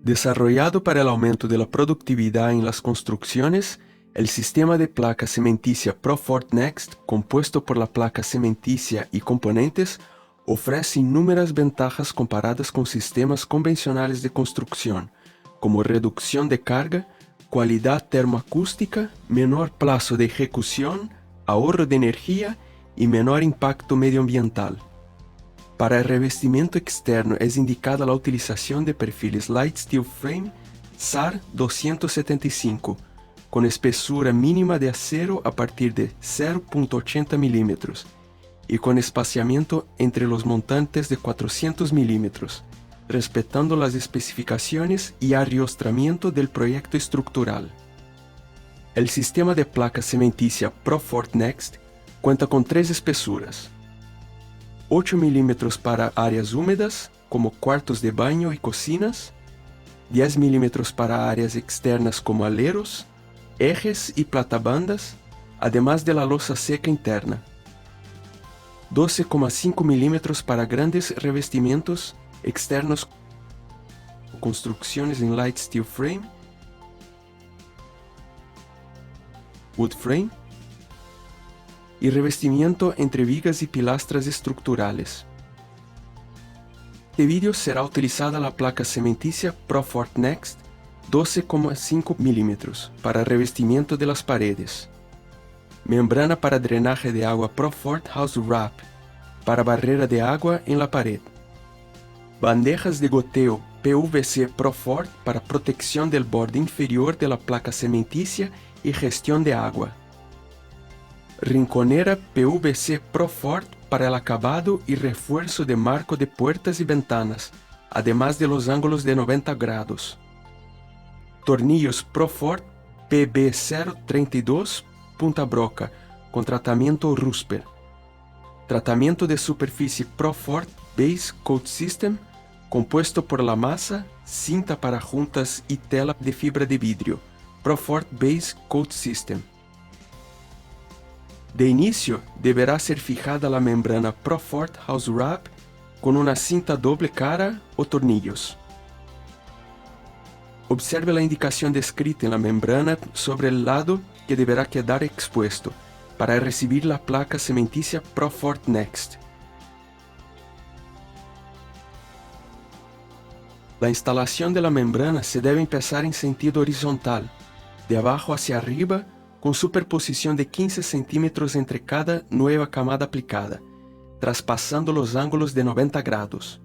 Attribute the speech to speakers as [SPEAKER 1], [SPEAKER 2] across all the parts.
[SPEAKER 1] Desarrollado para el aumento de la productividad en las construcciones, el sistema de placa cementicia Profort Next, compuesto por la placa cementicia y componentes, ofrece inúmeras ventajas comparadas con sistemas convencionales de construcción, como reducción de carga, cualidad termoacústica, menor plazo de ejecución, ahorro de energía y menor impacto medioambiental. Para el revestimiento externo es indicada la utilización de perfiles Light Steel Frame SAR 275, con espesura mínima de acero a partir de 0.80 milímetros y con espaciamiento entre los montantes de 400 milímetros, respetando las especificaciones y ariostramiento del proyecto estructural. El sistema de placa cementicia Profort Next cuenta con 3 espesuras: 8 milímetros para áreas húmedas, como cuartos de baño y cocinas, 10 milímetros para áreas externas como aleros, ejes y platabandas, además de la losa seca interna, 12,5 milímetros para grandes revestimientos externos, construcciones en Light Steel Frame, Wood Frame, y revestimiento entre vigas y pilastras estructurales. En este vídeo será utilizada la placa cementicia Profort Next 12,5 milímetros para revestimiento de las paredes, membrana para drenaje de agua Profort House Wrap para barrera de agua en la pared, bandejas de goteo PVC Profort para protección del borde inferior de la placa cementicia y gestión de agua, rinconera PVC Profort para el acabado y refuerzo de marco de puertas y ventanas, además de los ángulos de 90 grados. Tornillos Profort PB032 punta broca con tratamiento Rusper. Tratamiento de superficie Profort Base Coat System compuesto por la masa, cinta para juntas y tela de fibra de vidrio. Profort Base Coat System. De inicio, deberá ser fijada la membrana Profort House Wrap con una cinta doble cara o tornillos. Observe la indicación descrita en la membrana sobre el lado que deberá quedar expuesto para recibir la placa cementicia Profort Next. La instalación de la membrana se debe empezar en sentido horizontal, de abajo hacia arriba, con superposición de 15 centímetros entre cada nueva camada aplicada, traspasando los ángulos de 90 grados.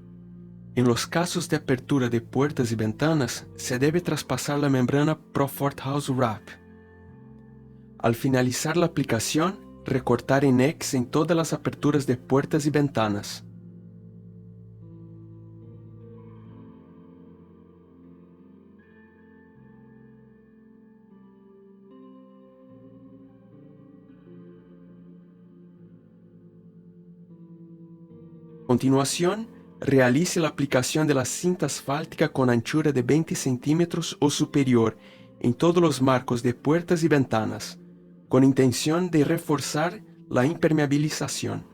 [SPEAKER 1] En los casos de apertura de puertas y ventanas, se debe traspasar la membrana Profort House Wrap. Al finalizar la aplicación, recortar en X en todas las aperturas de puertas y ventanas. A continuación, realice la aplicación de la cinta asfáltica con anchura de 20 centímetros o superior en todos los marcos de puertas y ventanas, con intención de reforzar la impermeabilización.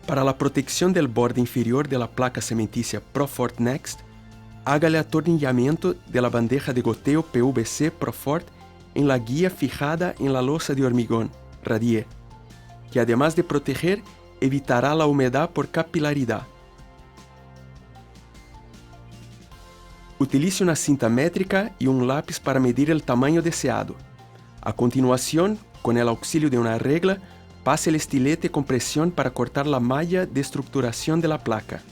[SPEAKER 1] Para la protección del borde inferior de la placa cementicia Profort Next, haga el atornillamiento de la bandeja de goteo PVC Profort en la guía fijada en la losa de hormigón, Radier, que además de proteger, evitará la humedad por capilaridad. Utilice una cinta métrica y un lápiz para medir el tamaño deseado. A continuación, con el auxilio de una regla, pase el estilete con presión para cortar la malla de estructuración de la placa.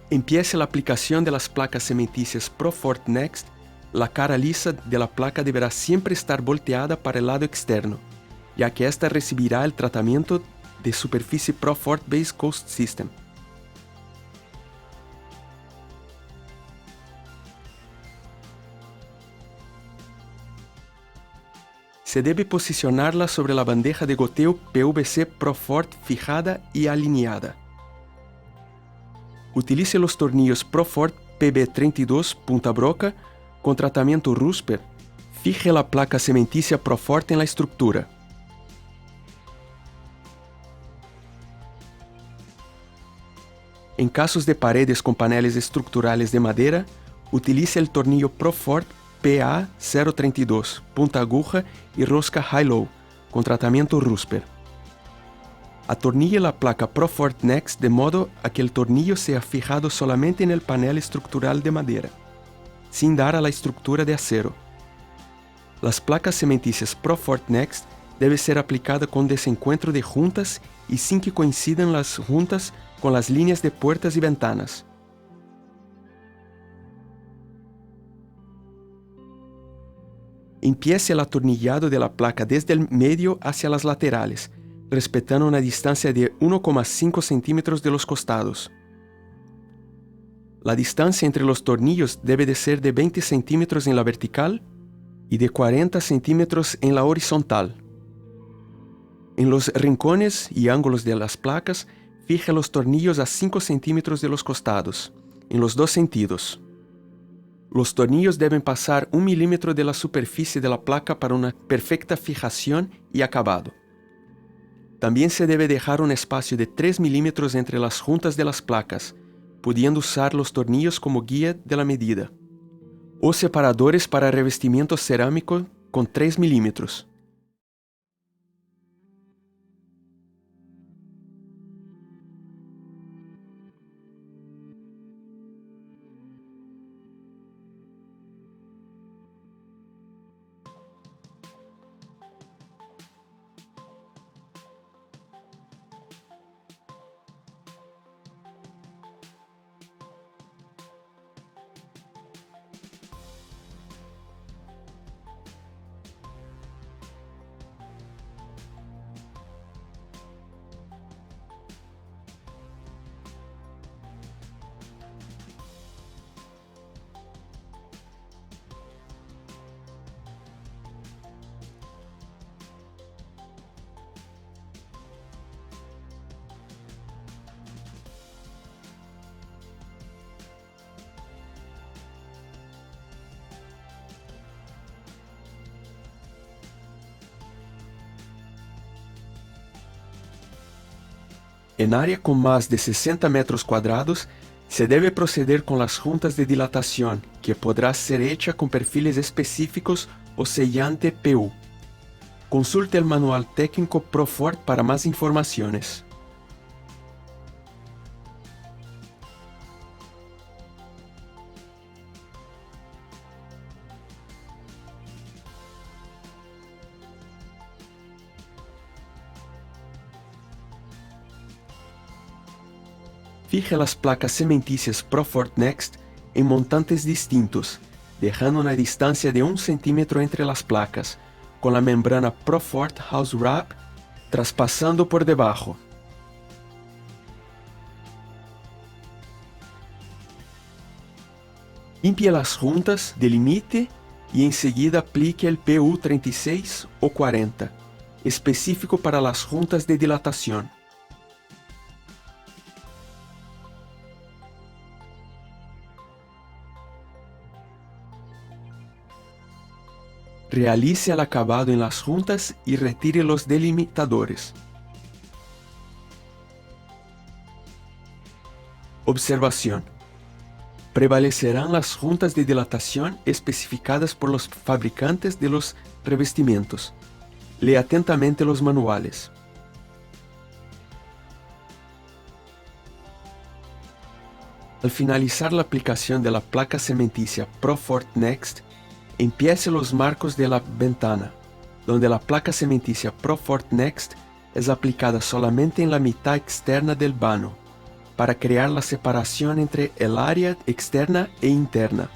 [SPEAKER 1] Empiece la aplicación de las placas cementicias Profort Next. La cara lisa de la placa deberá siempre estar volteada para el lado externo, ya que ésta recibirá el tratamiento de superficie Profort Base Coat System. Se debe posicionarla sobre la bandeja de goteo PVC Profort fijada y alineada. Utilice los tornillos Profort PB32 punta broca con tratamiento Rusper. Fije la placa cementicia Profort en la estructura. En casos de paredes con paneles estructurales de madera, utilice el tornillo Profort PA032, punta aguja y rosca high-low, con tratamiento Rusper. Atornille la placa Profort Next de modo a que el tornillo sea fijado solamente en el panel estructural de madera, sin dar a la estructura de acero. Las placas cementicias Profort Next deben ser aplicadas con desencuentro de juntas y sin que coincidan las juntas con las líneas de puertas y ventanas. Empiece el atornillado de la placa desde el medio hacia las laterales, respetando una distancia de 1,5 centímetros de los costados. La distancia entre los tornillos debe de ser de 20 centímetros en la vertical y de 40 centímetros en la horizontal. En los rincones y ángulos de las placas, fije los tornillos a 5 centímetros de los costados, en los dos sentidos. Los tornillos deben pasar 1 milímetro de la superficie de la placa para una perfecta fijación y acabado. También se debe dejar un espacio de 3 milímetros entre las juntas de las placas, pudiendo usar los tornillos como guía de la medida, o separadores para revestimiento cerámico con 3 milímetros. En área con más de 60 metros cuadrados, se debe proceder con las juntas de dilatación, que podrá ser hecha con perfiles específicos o sellante PU. Consulte el manual técnico Profort para más informaciones. Fije las placas cementicias Profort Next en montantes distintos, dejando una distancia de 1 centímetro entre las placas, con la membrana Profort House Wrap traspasando por debajo. Limpie las juntas, delimite y enseguida aplique el PU 36 o 40, específico para las juntas de dilatación. Realice el acabado en las juntas y retire los delimitadores. Observación. Prevalecerán las juntas de dilatación especificadas por los fabricantes de los revestimientos. Lea atentamente los manuales. Al finalizar la aplicación de la placa cementicia Profort Next, empiece los marcos de la ventana, donde la placa cementicia Profort Next es aplicada solamente en la mitad externa del vano, para crear la separación entre el área externa e interna.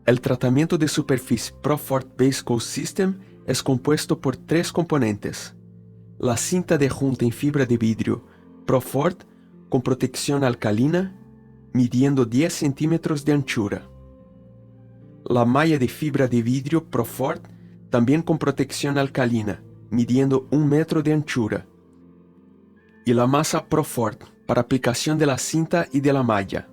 [SPEAKER 1] El tratamiento de superficie Profort Base Coat System es compuesto por tres componentes: la cinta de junta en fibra de vidrio Profort con protección alcalina, midiendo 10 centímetros de anchura; la malla de fibra de vidrio Profort, también con protección alcalina, midiendo 1 metro de anchura; y la masa Profort para aplicación de la cinta y de la malla.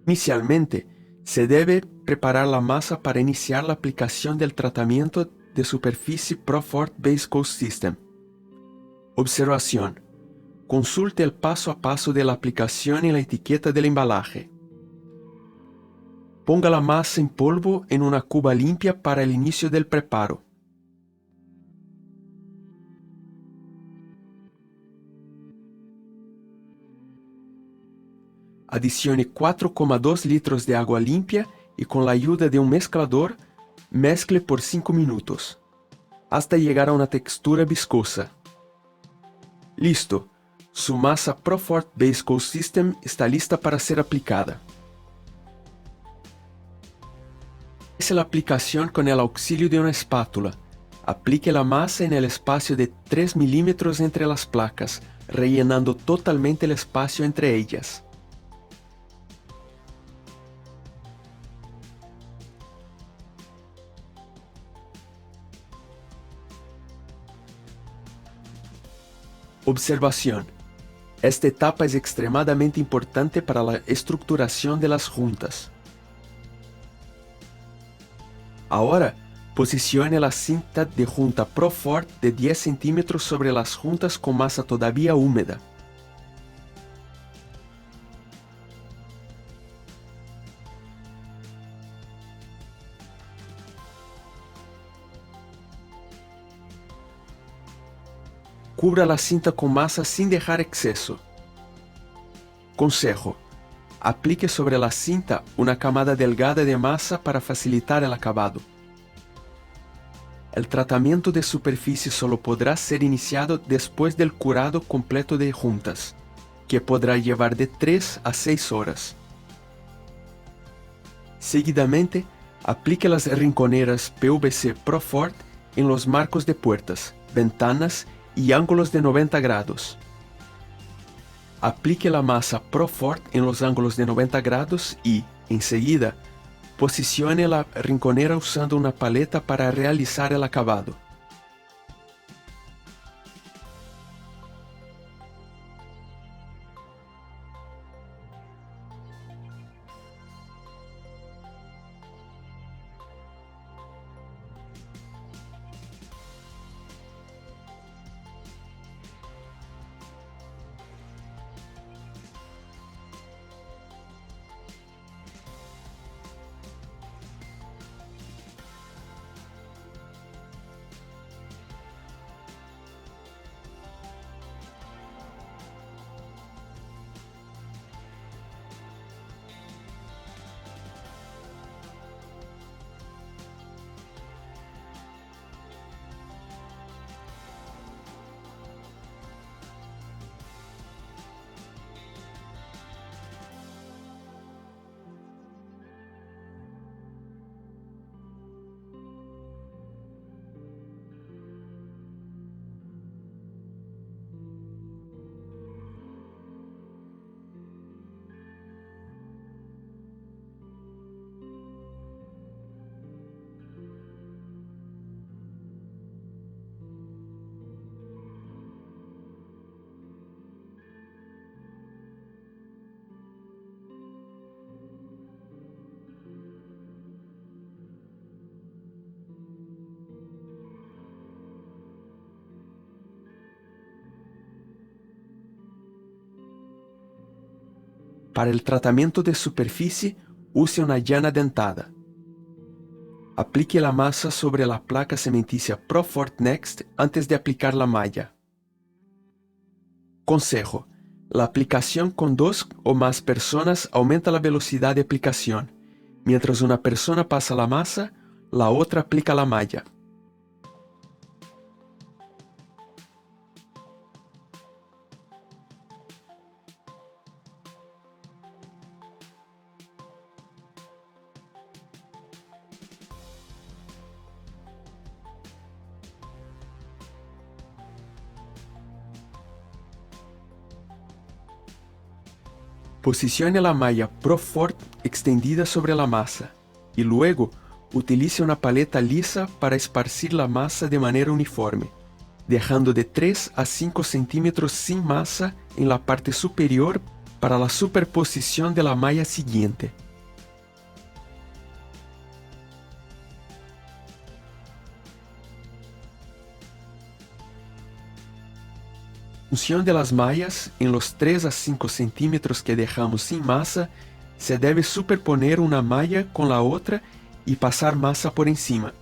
[SPEAKER 1] Inicialmente, se debe preparar la masa para iniciar la aplicación del tratamiento de superficie Profort Base Coat System. Observación: consulte el paso a paso de la aplicación en la etiqueta del embalaje. Ponga la masa en polvo en una cuba limpia para el inicio del preparo. Adicione 4,2 litros de agua limpia y con la ayuda de un mezclador, mezcle por 5 minutos, hasta llegar a una textura viscosa. Listo, su masa Profort Base Coat System está lista para ser aplicada. Hace la aplicación con el auxilio de una espátula. Aplique la masa en el espacio de 3 milímetros entre las placas, rellenando totalmente el espacio entre ellas. Observación: esta etapa es extremadamente importante para la estructuración de las juntas. Ahora, posicione la cinta de junta Profort de 10 centímetros sobre las juntas con masa todavía húmeda. Cubra la cinta con masa sin dejar exceso. Consejo: aplique sobre la cinta una camada delgada de masa para facilitar el acabado. El tratamiento de superficie solo podrá ser iniciado después del curado completo de juntas, que podrá llevar de 3 a 6 horas. Seguidamente, aplique las rinconeras PVC Profort en los marcos de puertas, ventanas y ángulos de 90 grados. Aplique la masa Profort en los ángulos de 90 grados y, enseguida, posicione la rinconera usando una paleta para realizar el acabado. Para el tratamiento de superficie, use una llana dentada. Aplique la masa sobre la placa cementicia Profort Next antes de aplicar la malla. Consejo: la aplicación con 2 o más personas aumenta la velocidad de aplicación. Mientras una persona pasa la masa, la otra aplica la malla. Posicione la malla Profort extendida sobre la masa y luego utilice una paleta lisa para esparcir la masa de manera uniforme, dejando de 3 a 5 centímetros sin masa en la parte superior para la superposición de la malla siguiente. En función de las mallas, en los 3 a 5 centímetros que dejamos sin masa, se debe superponer una malla con la otra y pasar masa por encima.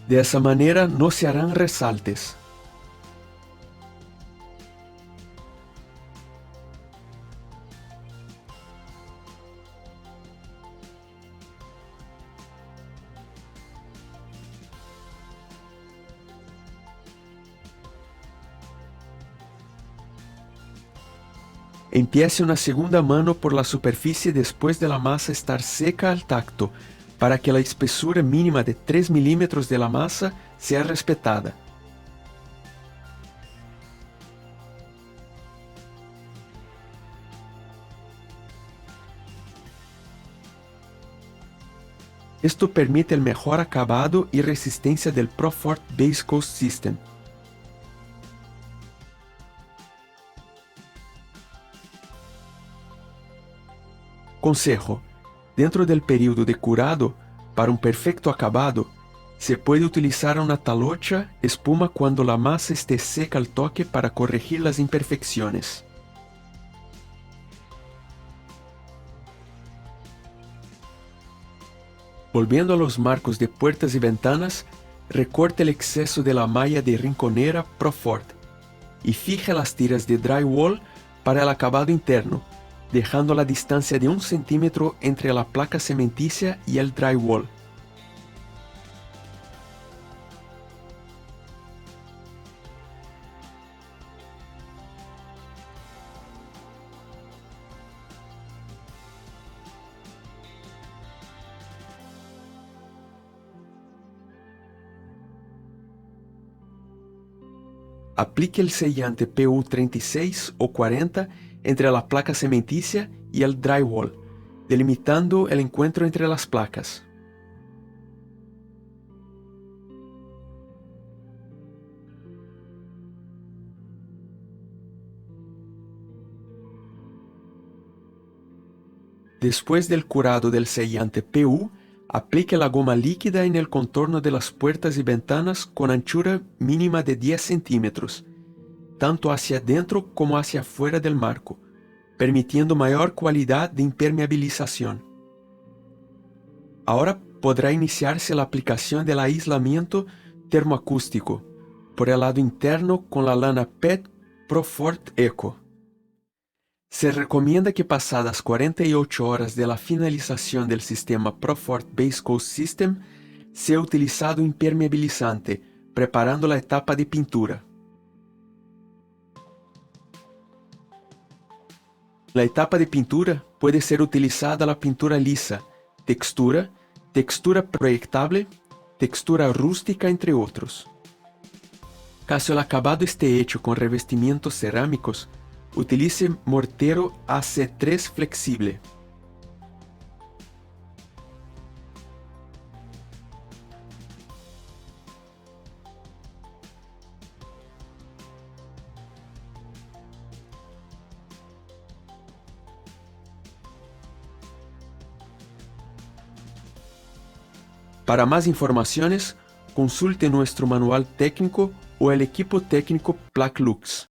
[SPEAKER 1] De esa manera no se harán resaltes. Empiece una segunda mano por la superficie después de la masa estar seca al tacto, para que la espesura mínima de 3 milímetros de la masa sea respetada. Esto permite el mejor acabado y resistencia del Profort Base Coat System. Consejo: dentro del período de curado, para un perfecto acabado, se puede utilizar una talocha espuma cuando la masa esté seca al toque para corregir las imperfecciones. Volviendo a los marcos de puertas y ventanas, recorte el exceso de la malla de rinconera Profort y fije las tiras de drywall para el acabado interno, dejando la distancia de 1 centímetro entre la placa cementicia y el drywall. Aplique el sellante PU 36 o 40 entre la placa cementicia y el drywall, delimitando el encuentro entre las placas. Después del curado del sellante PU, aplique la goma líquida en el contorno de las puertas y ventanas con anchura mínima de 10 centímetros, tanto hacia adentro como hacia afuera del marco, permitiendo mayor cualidad de impermeabilización. Ahora podrá iniciarse la aplicación del aislamiento termoacústico por el lado interno con la lana PET Profort Eco. Se recomienda que pasadas 48 horas de la finalización del sistema Profort Base Coat System sea utilizado impermeabilizante, preparando la etapa de pintura. La etapa de pintura puede ser utilizada la pintura lisa, textura, textura proyectable, textura rústica, entre otros. Caso el acabado esté hecho con revestimientos cerámicos, utilice mortero AC3 flexible. Para más informaciones, consulte nuestro manual técnico o el equipo técnico PlacLux.